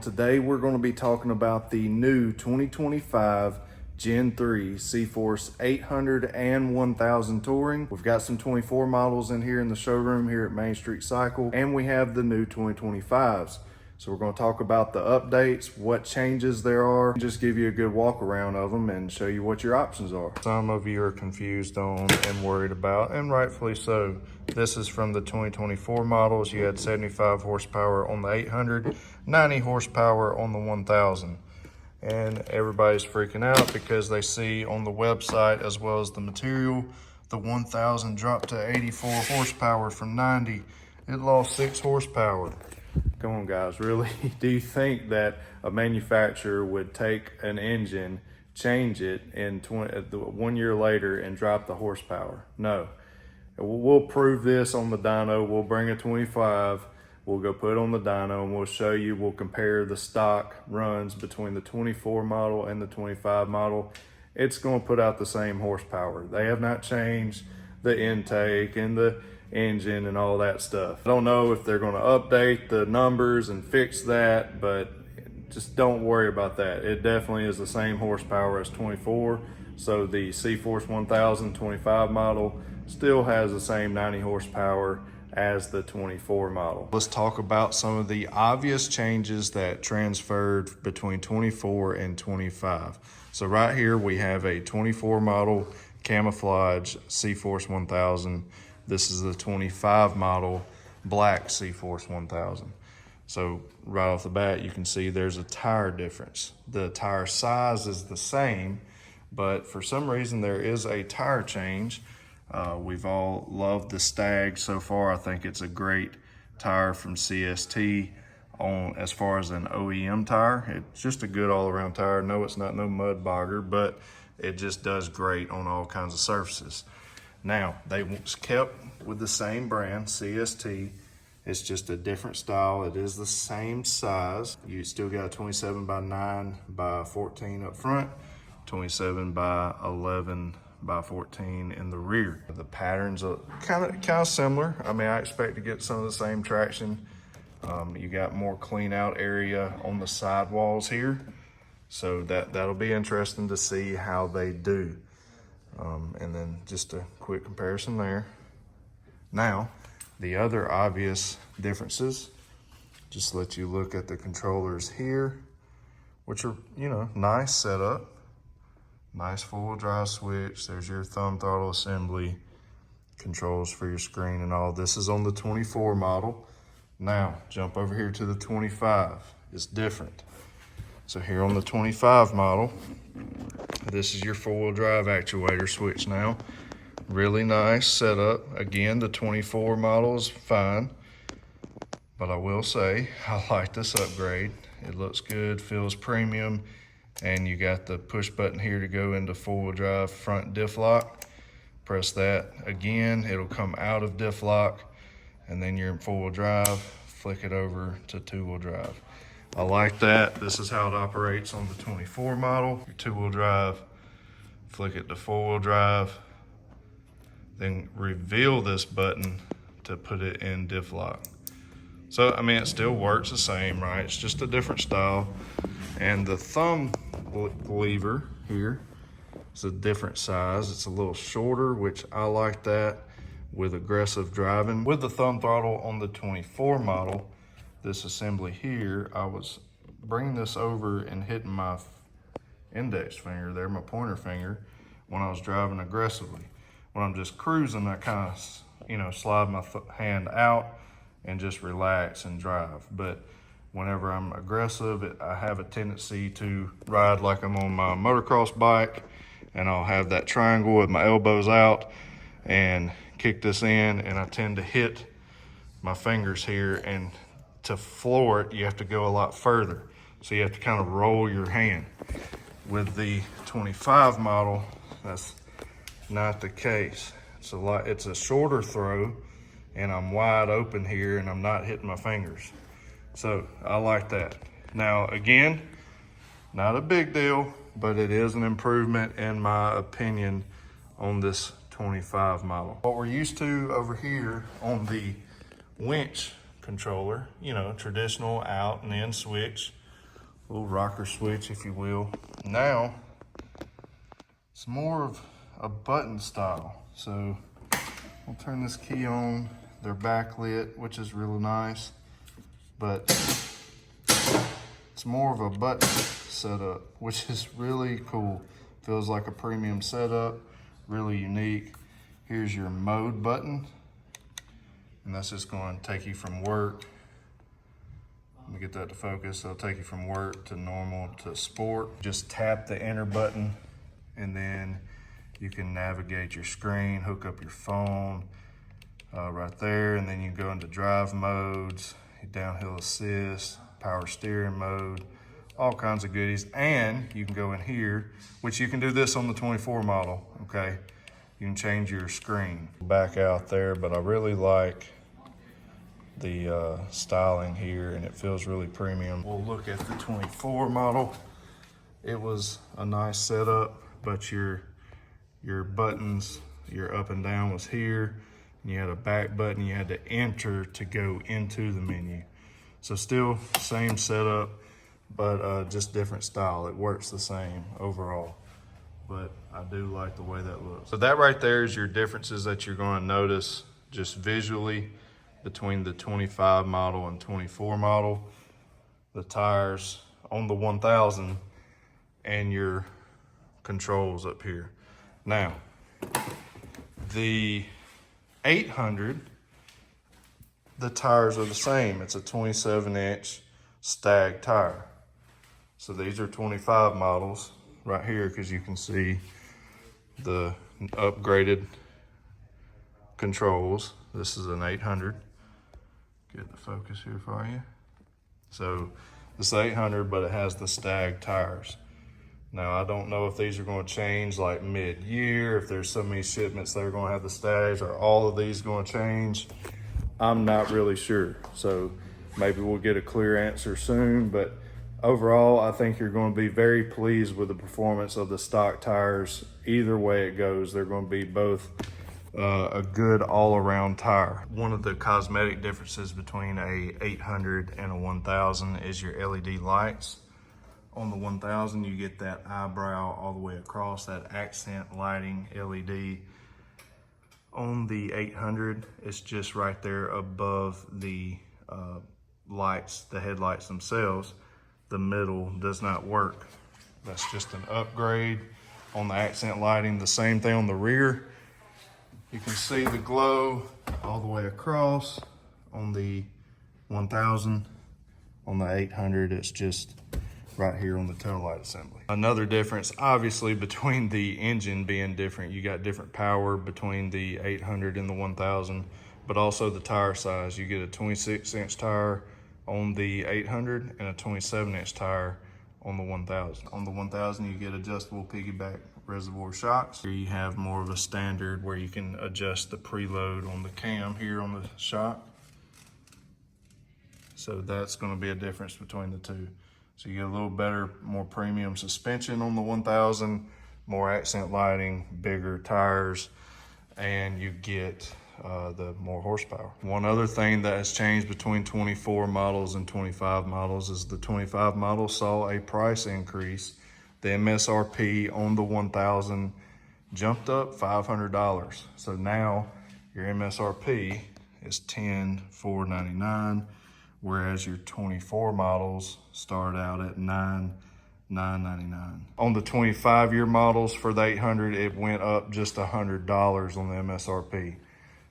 Today we're going to be talking about the new 2025 Gen 3 CFORCE 800 and 1000 Touring. We've got some 24 models in here in the showroom here at Main Street Cycle, and we have the new 2025s. So we're going to talk about the updates, what changes there are, just give you a good walk around of them and show you what your options are. Some of you are confused on and worried about, and rightfully so. This is from the 2024 models. You had 75 horsepower on the 800, 90 horsepower on the 1000. And everybody's freaking out because they see on the website as well as the material, the 1000 dropped to 84 horsepower from 90. It lost 6 horsepower. Come on guys, really? Do you think that a manufacturer would take an engine, change it in 1 year later and drop the horsepower? No. We'll prove this on the dyno. We'll bring a 25, we'll go put it on the dyno and we'll show you, we'll compare the stock runs between the 24 model and the 25 model. It's gonna put out the same horsepower. They have not changed the intake and the engine and all that stuff. I don't know if they're gonna update the numbers and fix that, but just don't worry about that. It definitely is the same horsepower as 24. So the CFORCE 1000 25 model still has the same 90 horsepower as the 24 model. Let's talk about some of the obvious changes that transferred between 24 and 25. So right here we have a 24 model camouflage CFORCE 1000. This is the 25 model black CFORCE 1000. So right off the bat, you can see there's a tire difference. The tire size is the same, but for some reason there is a tire change. We've all loved the Stag so far. I think it's a great tire from CST on as far as an OEM tire. It's just a good all-around tire. No, it's not no mud bogger, but it just does great on all kinds of surfaces. Now, they kept with the same brand, CST. It's just a different style. It is the same size. You still got a 27 by 9 by 14 up front, 27 by 11 by 14 in the rear. The patterns are kind of similar. I mean, I expect to get some of the same traction. You got more clean out area on the sidewalls here. So that'll be interesting to see how they do. And then just a quick comparison there. Now, the other obvious differences, just let you look at the controllers here, which are, you know, nice setup. Nice four-wheel drive switch. There's your thumb throttle assembly, controls for your screen and all. This is on the 24 model. Now, jump over here to the 25. It's different. So here on the 25 model, this is your four-wheel drive actuator switch now. Really nice setup. Again, the 24 model is fine, but I will say I like this upgrade. It looks good, feels premium, and you got the push button here to go into four-wheel drive front diff lock. Press that again, it'll come out of diff lock, and then you're in four-wheel drive, flick it over to two-wheel drive. I like that. This is how it operates on the 24 model. Your two-wheel drive, flick it to four-wheel drive, then reveal this button to put it in diff lock. So, I mean, it still works the same, right? It's just a different style. And the thumb lever here is a different size. It's a little shorter, which I like that with aggressive driving. With the thumb throttle on the 24 model, this assembly here, I was bringing this over and hitting my index finger there, my pointer finger, when I was driving aggressively. When I'm just cruising, I kind of, you know, slide my hand out and just relax and drive. But whenever I'm aggressive, I have a tendency to ride like I'm on my motocross bike, and I'll have that triangle with my elbows out and kick this in, and I tend to hit my fingers here, and to floor it, you have to go a lot further. So you have to kind of roll your hand. With the 25 model, that's not the case. It's a shorter throw, and I'm wide open here, and I'm not hitting my fingers. So I like that. Now, again, not a big deal, but it is an improvement in my opinion on this 25 model. What we're used to over here on the winch controller, you know, traditional out and in switch little rocker switch, if you will. Now, it's more of a button style. So I'll turn this key on. They're backlit, which is really nice, but it's more of a button setup, which is really cool. Feels like a premium setup, really unique. Here's your mode button, and that's just going to take you from work. Let me get that to focus. It'll take you from work to normal to sport. Just tap the enter button, and then you can navigate your screen, hook up your phone right there, and then you can go into drive modes, downhill assist, power steering mode, all kinds of goodies. And you can go in here, which you can do this on the 24 model, okay? You can change your screen. Back out there, but I really like the styling here, and it feels really premium. We'll look at the 24 model. It was a nice setup, but your buttons, your up and down was here, and you had a back button you had to enter to go into the menu. So still same setup, but just different style. It works the same overall, but I do like the way that looks. So that right there is your differences that you're going to notice just visually between the 25 model and 24 model. The tires on the 1000 and your controls up here. Now, the 800, the tires are the same. It's a 27-inch stag tire. So these are 25 models right here, because you can see the upgraded controls. This is an 800. Get the focus here for you. So this 800, but it has the stag tires. Now, I don't know if these are going to change like mid-year, if there's so many shipments that are going to have the stags, or all of these going to change. I'm not really sure. So maybe we'll get a clear answer soon, but overall, I think you're going to be very pleased with the performance of the stock tires. Either way it goes, they're going to be both a good all-around tire. One of the cosmetic differences between a 800 and a 1000 is your LED lights. On the 1000, you get that eyebrow all the way across, that accent lighting LED. On the 800, it's just right there above the lights, the headlights themselves. The middle does not work. That's just an upgrade on the accent lighting. The same thing on the rear. You can see the glow all the way across on the 1000. On the 800, it's just right here on the tail light assembly. Another difference, obviously, between the engine being different, you got different power between the 800 and the 1000, but also the tire size. You get a 26-inch tire on the 800 and a 27-inch tire on the 1000. On the 1000, you get adjustable piggyback reservoir shocks. Here you have more of a standard where you can adjust the preload on the cam here on the shock. So that's going to be a difference between the two. So you get a little better, more premium suspension on the 1000, more accent lighting, bigger tires, and you get the more horsepower. One other thing that has changed between 24 models and 25 models is the 25 model saw a price increase. The MSRP on the 1000 jumped up $500. So now your MSRP is $10,499, whereas your 24 models start out at $9,999. On the 25-year models for the 800, it went up just $100 on the MSRP.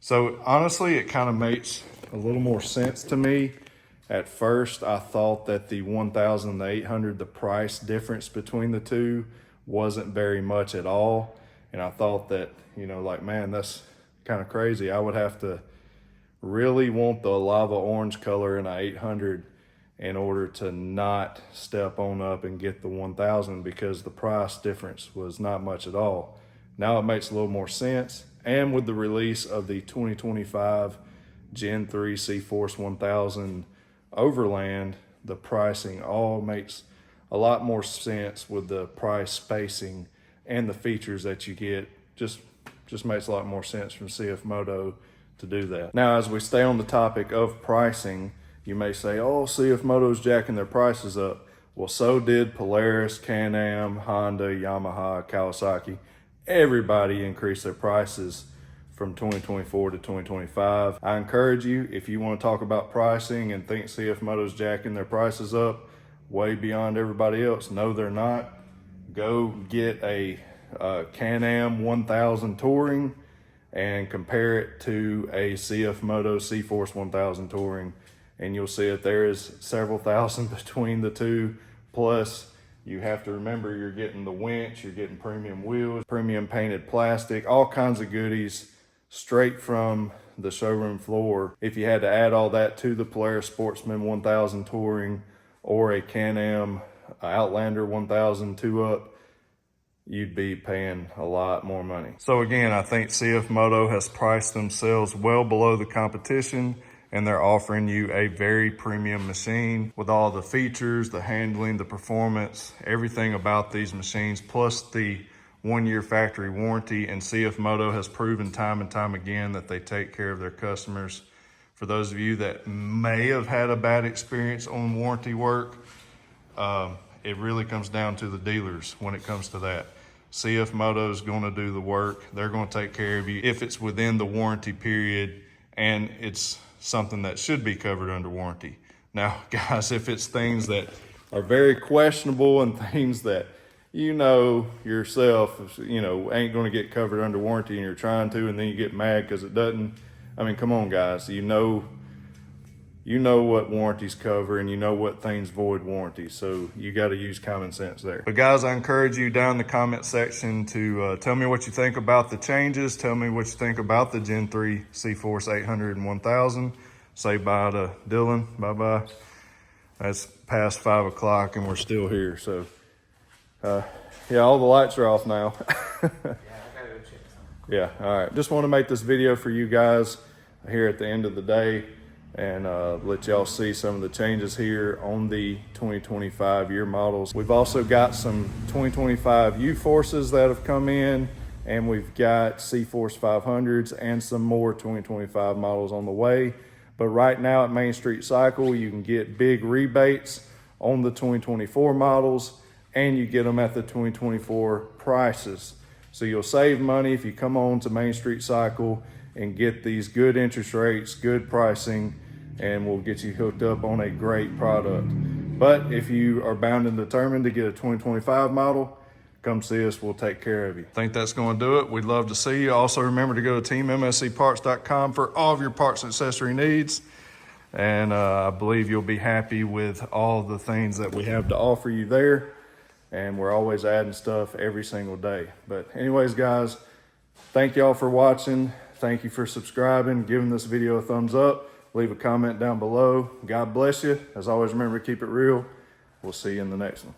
So honestly, it kind of makes a little more sense to me. At first, I thought that the 1000 and the 800, the price difference between the two wasn't very much at all. And I thought that, you know, like, man, that's kind of crazy. I would have to really want the lava orange color in an 800 in order to not step on up and get the 1000, because the price difference was not much at all. Now it makes a little more sense. And with the release of the 2025 Gen 3 CFORCE 1000 Overland, the pricing all makes a lot more sense with the price spacing and the features that you get. Just makes a lot more sense from CFMOTO to do that. Now, as we stay on the topic of pricing, you may say, oh, CFMOTO's jacking their prices up. Well, so did Polaris, Can-Am, Honda, Yamaha, Kawasaki. Everybody increased their prices from 2024 to 2025. I encourage you, if you want to talk about pricing and think CFMOTO's jacking their prices up way beyond everybody else, no, they're not. Go get a Can-Am 1000 Touring and compare it to a CFMOTO CFORCE 1000 Touring, and you'll see that there is several thousand between the two. Plus, you have to remember you're getting the winch, you're getting premium wheels, premium painted plastic, all kinds of goodies straight from the showroom floor. If you had to add all that to the Polaris Sportsman 1000 Touring or a Can-Am Outlander 1000 2-up, you'd be paying a lot more money. So again, I think CFMOTO has priced themselves well below the competition, and they're offering you a very premium machine with all the features, the handling, the performance, everything about these machines, plus the 1-year factory warranty. And CFMOTO has proven time and time again that they take care of their customers. For those of you that may have had a bad experience on warranty work, it really comes down to the dealers when it comes to that. CFMOTO is going to do the work. They're going to take care of you if it's within the warranty period and it's something that should be covered under warranty. Now, guys, if it's things that are very questionable and things that you know yourself, you know, ain't going to get covered under warranty, and you're trying to, and then you get mad because it doesn't. I mean, come on, guys. You know what warranties cover, and you know what things void warranty. So you got to use common sense there. But guys, I encourage you down in the comment section to tell me what you think about the changes. Tell me what you think about the Gen 3 CFORCE 800 and 1000. Say bye to Dylan. Bye-bye. It's past 5 o'clock and we're still here. So yeah, all the lights are off now. Yeah, I gotta go check some. Yeah, all right. Just want to make this video for you guys here at the end of the day and let y'all see some of the changes here on the 2025 year models. We've also got some 2025 U-Forces that have come in, and we've got CFORCE 500s and some more 2025 models on the way. But right now at Main Street Cycle, you can get big rebates on the 2024 models, and you get them at the 2024 prices. So you'll save money if you come on to Main Street Cycle and get these good interest rates, good pricing, and we'll get you hooked up on a great product. But if you are bound and determined to get a 2025 model, come see us, we'll take care of you. I think that's gonna do it. We'd love to see you. Also remember to go to teammscparts.com for all of your parts and accessory needs. And I believe you'll be happy with all the things that we have to offer you there. And we're always adding stuff every single day. But anyways, guys, thank y'all for watching. Thank you for subscribing, giving this video a thumbs up. Leave a comment down below. God bless you. As always, remember to keep it real. We'll see you in the next one.